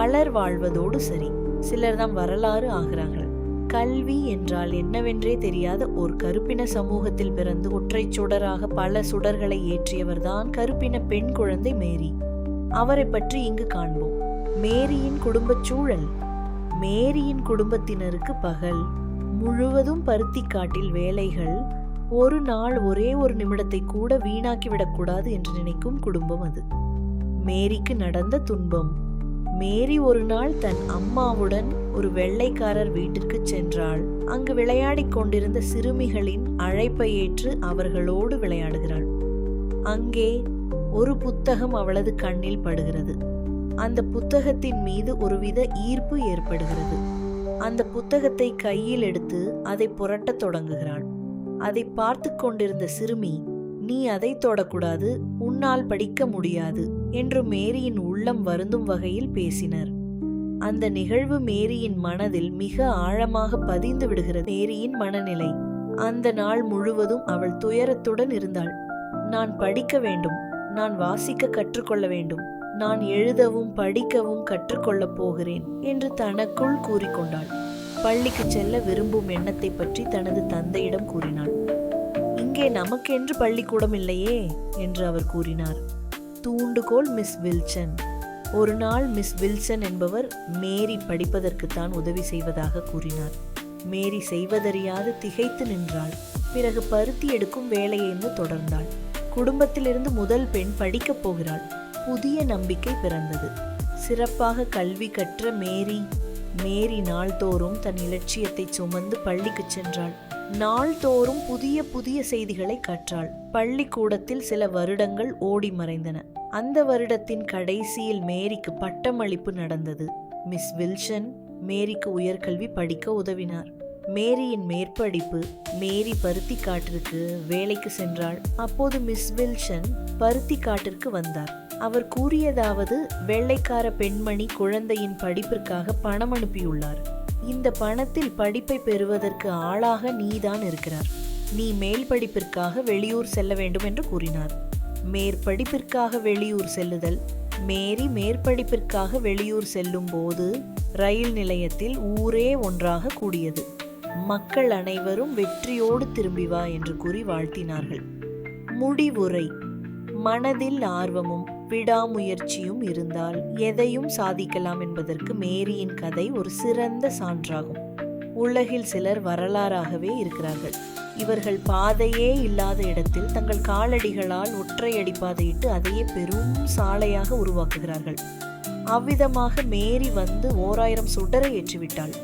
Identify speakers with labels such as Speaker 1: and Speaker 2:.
Speaker 1: பலர் வாழ்வதோடு சரி, சிலர் தான் வரலாறு ஆகிறார்கள். கல்வி என்றால் என்னவென்றே தெரியாத ஒரு கருப்பின சமூகத்தில் பிறந்து ஒற்றைச் சுடராக பல சுடர்களை ஏற்றியவர்தான் கருப்பின பெண் குழந்தை மேரி. அவரை பற்றி இங்கு காண்போம். மேரியின் குடும்பச் சூழல். மேரியின் குடும்பத்தினருக்கு பகல் முழுவதும் பருத்தி காட்டில் வேலைகள். ஒரு நாள் ஒரே ஒரு நிமிடத்தை கூட வீணாக்கிவிடக்கூடாது என்று நினைக்கும் குடும்பம் அது. மேரிக்கு நடந்த துன்பம். மேரி ஒரு நாள் தன் அம்மாவுடன் ஒரு வெள்ளைக்காரர் வீட்டிற்கு சென்றாள். அங்கு விளையாடிக் கொண்டிருந்த சிறுமிகளின் அழைப்பை ஏற்று அவர்களோடு விளையாடுகிறாள். அங்கே ஒரு புத்தகம் அவளது கண்ணில் படுகிறது. அந்த புத்தகத்தின் மீது ஒருவித ஈர்ப்பு ஏற்படுகிறது. அந்த புத்தகத்தை கையில் எடுத்து அதை புரட்டத் தொடங்குகிறாள். அதை பார்த்து கொண்டிருந்த சிறுமி, நீ அதை தொடக்கூடாது, உன்னால் படிக்க முடியாது என்று மேரியின் உள்ளம் வருந்தும் வகையில் பேசினர். அந்த நிகழ்வு மேரியின் மனதில் மிக ஆழமாக பதிந்து விடுகிறது. மேரியின் மனநிலை. அந்த நாள் முழுவதும் அவள் துயரத்துடன் இருந்தாள். நான் படிக்க வேண்டும், நான் வாசிக்க கற்றுக்கொள்ள வேண்டும், நான் எழுதவும் படிக்கவும் கற்றுக்கொள்ளப் போகிறேன் என்று தனக்குள் கூறிக்கொண்டாள். பள்ளிக்கு செல்ல விரும்பும் எண்ணத்தை பற்றி தனது தந்தையிடம் கூறினாள். இங்கே நமக்கென்று பள்ளிக்கூடம் இல்லையே என்று அவர் கூறினார். தூண்டுகோல் மிஸ் வில்சன். ஒரு நாள் மிஸ் வில்சன் என்பவர் மேரி படிப்பதற்குத்தான் உதவி செய்வதாக கூறினார். மேரி செய்வதறியாது திகைத்து நின்றாள். பிறகு பருத்தி எடுக்கும் வேலையை தொடர்ந்தாள். குடும்பத்திலிருந்து முதல் பெண் படிக்கப் போகிறாள். புதிய நம்பிக்கை பிறந்தது. சிறப்பாக கல்வி கற்ற மேரி நாள்தோறும் தன் இலட்சியத்தை சுமந்து பள்ளிக்கு சென்றாள். நாள்தோறும் புதிய புதிய செய்திகளை கற்றாள். பள்ளிக்கூடத்தில் சில வருடங்கள் ஓடி மறைந்தன. அந்த வருடத்தின் கடைசியில் மேரிக்கு பட்டமளிப்பு நடந்தது. மிஸ் வில்சன் மேரிக்கு உயர்கல்வி படிக்க உதவினார். மேரியின் மேற்படிப்பு. மேரி பருத்தி காட்டிற்கு வேலைக்கு சென்றாள். அப்போது மிஸ் வில்சன் பருத்தி காட்டிற்கு வந்தார். அவர் கூறியதாவது, வெள்ளைக்கார பெண்மணி குழந்தையின் படிப்பிற்காக பணம் அனுப்பியுள்ளார். இந்த பணத்தில் படிப்பை பெறுவதற்கு ஆளாக நீதான் இருக்கிறார். நீ மேல் படிப்பிற்காக வெளியூர் செல்ல வேண்டும் என்று கூறினார். மேற்படிப்பிற்காக வெளியூர் செல்லுதல். மேரி மேற்படிப்பிற்காக வெளியூர் செல்லும் போது ரயில் நிலையத்தில் ஊரே ஒன்றாக கூடியது. மக்கள் அனைவரும் வெற்றியோடு திரும்பி வா என்று கூறி வாழ்த்தினார்கள். முடிவுரை. மனதில் ஆர்வமும் விடாமுயற்சியும் இருந்தால் எதையும் சாதிக்கலாம் என்பதற்கு மேரியின் கதை ஒரு சிறந்த சான்றாகும். உலகில் சிலர் வரலாறாகவே இருக்கிறார்கள். இவர்கள் பாதையே இல்லாத இடத்தில் தங்கள் காலடிகளால் ஒற்றையடி பாதையிட்டு அதையே பெரும் சாலையாக உருவாக்குகிறார்கள். அவ்விதமாக மேரி வந்து 1000 சுடரை ஏற்றிவிட்டாள்.